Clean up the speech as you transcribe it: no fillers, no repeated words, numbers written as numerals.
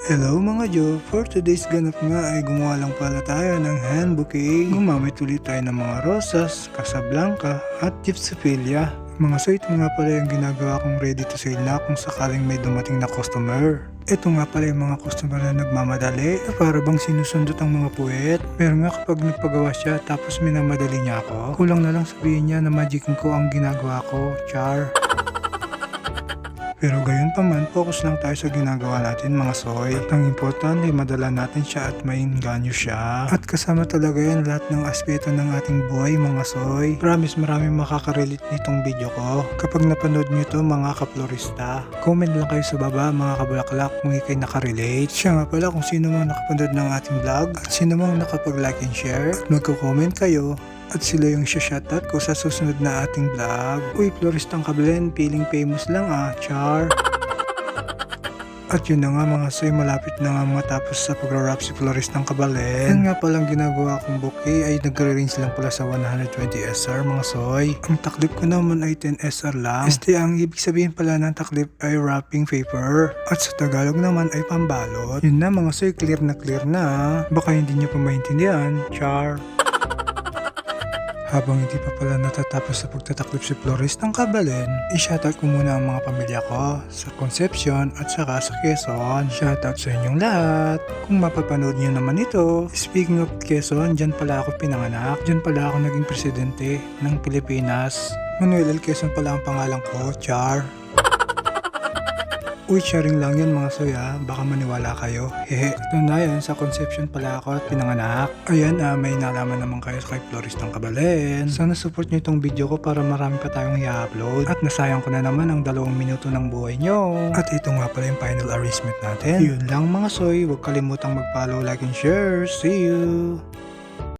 Hello mga Jo, for today's ganap nga ay gumawa lang pala tayo ng hand bouquet. Gumamit ulit tayo ng mga rosas, casablanca at gypsophilia. Mga so ito nga pala yung ginagawa kong ready to sale na kung sakaling may dumating na customer. Ito nga pala yung mga customer na nagmamadali na para bang sinusundot ang mga puwet. Pero nga kapag nagpagawa siya tapos minamadali niya ako, kulang na lang sabihin niya na magicking ko ang ginagawa ko, char. Pero gayon pa man, focus lang tayo sa ginagawa natin mga soy. At ang importante, madala natin siya at mainganyo siya. At kasama talaga yan lahat ng aspeto ng ating buhay mga soy. Promise maraming makakarelate nitong video ko. Kapag napanood nyo to mga kaplorista, comment lang kayo sa baba mga kabulaklak kung ikay nakarelate. Siya nga pala kung sino mang nakapanood ng ating vlog at sino mang nakapag-like and share at magko-comment kayo. At sila yung shoutout ko sa susunod na ating vlog. Uy, floristang kabalen, feeling famous lang char. At yun na nga mga soy, malapit na nga matapos sa pag-wrap si floristang kabalen. Yan nga palang ginagawa kong bouquet ay nagre-range lang pala sa 120 SR mga soy. Ang taklip ko naman ay 10 SR lang. Ang ibig sabihin pala ng taklip ay wrapping paper. At sa Tagalog naman ay pambalot. Yun na mga soy, clear na. Baka hindi nyo pa maintindihan, char. Habang hindi pa pala natatapos sa pagtataklip si floristang kabalen, i-shoutout ko muna ang mga pamilya ko sa Concepcion at saka sa Quezon. Shoutout sa inyong lahat. Kung mapapanood niyo naman ito, speaking of Quezon, dyan pala ako pinanganak. Dyan pala ako naging presidente ng Pilipinas. Manuel L. Quezon pala ang pangalan ko, char. Uy, sharing lang yan mga soya, baka maniwala kayo. Hehe, ito na yan, sa Concepcion pala ako at pinanganak. Ayan, may nalaman naman kayo kay floristang kabalen. Sana support nyo itong video ko para marami pa tayong i-upload. At nasayang ko na naman ang 2 minuto ng buhay nyo. At ito nga pala yung final arrangement natin. Yun lang mga soy, huwag kalimutang mag-follow, like and share. See you!